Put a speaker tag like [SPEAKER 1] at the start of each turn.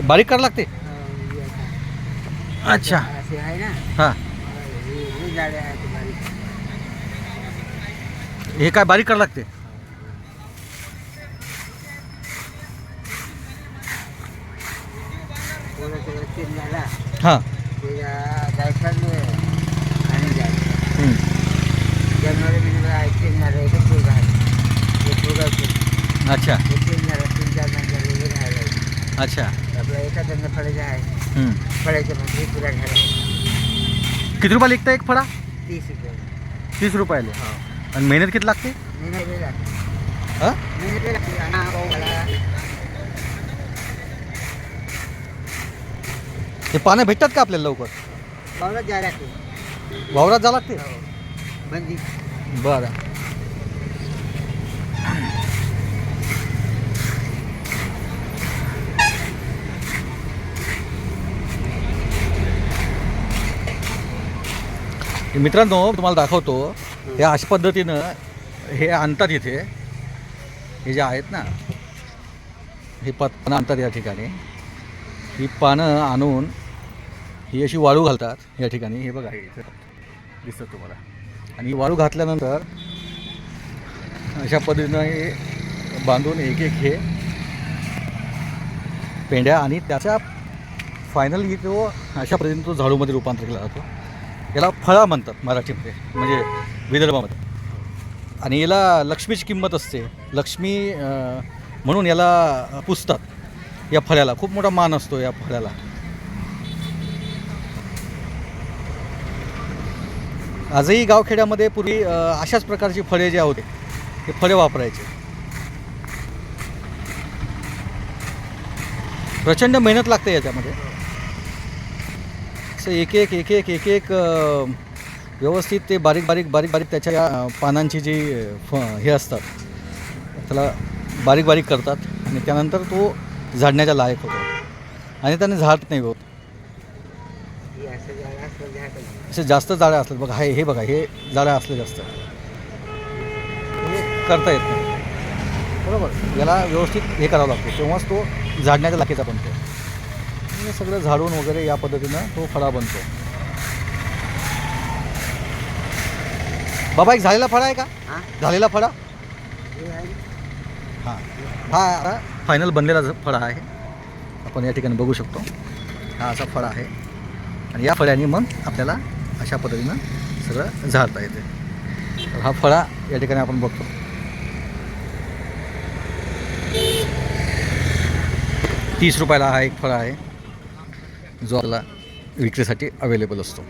[SPEAKER 1] बारीक करावं लागते. अच्छा
[SPEAKER 2] असे आहे ना.
[SPEAKER 1] हां.
[SPEAKER 2] हे झाडे आहेत बारीक.
[SPEAKER 1] हे काय बारीक करावं लागते.
[SPEAKER 2] थोडं थोडं तेल झाला
[SPEAKER 1] हां.
[SPEAKER 2] ते जायफळ आणि जायफळ
[SPEAKER 1] हं.
[SPEAKER 2] जानेवारी महिन्यात तेल झालं एकच फुल आहे ते फुल
[SPEAKER 1] अच्छा
[SPEAKER 2] तेल झालं 3-4 महिने वेगळे राहिलं.
[SPEAKER 1] अच्छा.
[SPEAKER 2] आपलं एखाद्यानं फळायचं आहे
[SPEAKER 1] हं.
[SPEAKER 2] फळायचं म्हणजे पुरा घ्यायला
[SPEAKER 1] किती रुपयाला विकता एक फळा.
[SPEAKER 2] 30 रुपये.
[SPEAKER 1] 30 रुपयाले.
[SPEAKER 2] हो
[SPEAKER 1] आणि मेहनत किती लागते.
[SPEAKER 2] मेहनत लागते.
[SPEAKER 1] हां.
[SPEAKER 2] मेहनत लागते आणि भाऊ मला
[SPEAKER 1] हे पानं भेटतात का आपल्याला लवकर.
[SPEAKER 2] पावलाच जायला लागते.
[SPEAKER 1] वावरात जावं लागते.
[SPEAKER 2] हो बंदी.
[SPEAKER 1] बरं. मित्रांनो तुम्हाला दाखवतो हे अशा पद्धतीनं हे आणतात इथे. हे जे आहेत ना हे पानं आणतात या ठिकाणी. ही पानं आणून ही अशी वाळू घालतात या ठिकाणी. हे बघा हे इथे दिसतं तुम्हाला. आणि वाळू घातल्यानंतर अशा पद्धतीनं हे बांधून एक एक हे पेंड्या आणि त्याच्या फायनली तो अशा पद्धतीने तो झाडूमध्ये रूपांतर केला जातो. याला फळा म्हणतात मराठीमध्ये म्हणजे विदर्भामध्ये. आणि याला लक्ष्मीची किंमत असते. लक्ष्मी म्हणून याला पुजतात. या फळ्याला खूप मोठा मान असतो या फळ्याला. आजही गावखेड्यामध्ये पूर्वी अशाच प्रकारची फळे जे होते ते फळे वापरायचे. प्रचंड मेहनत लागते याच्यामध्ये. असं एक एक व्यवस्थित ते बारीक बारीक बारीक बारीक त्याच्या पानांची जी हे असतात त्याला बारीक बारीक करतात आणि त्यानंतर तो झाडण्याच्या लायक होतो. आणि त्याने झाड नाही होत. असे जास्त जाळ्या असतात बघा. हे बघा हे जाळ्या असले जास्त हे करता येत नाही. बरोबर. याला व्यवस्थित हे करावं लागतं तेव्हाच तो झाडण्याच्या लाखेचा बनतो. हे सगळं झाडून वगैरे या पद्धतीनं तो फळा बनतो. बाबा एक झालेला फळा आहे का.
[SPEAKER 2] हां
[SPEAKER 1] झालेला फळा.
[SPEAKER 2] हे आहे.
[SPEAKER 1] हां हा फायनल बनलेला फळा आहे. आपण या ठिकाणी बघू शकतो. हा असा फळा आहे. आणि या फळ्याने मग आपल्याला अशा पद्धतीनं सगळं झाडता येते. तर हा फळा या ठिकाणी आपण बघतो. 30 रुपयाला हा एक फळा आहे जो आपल्याला विक्रीसाठी अवेलेबल असतो.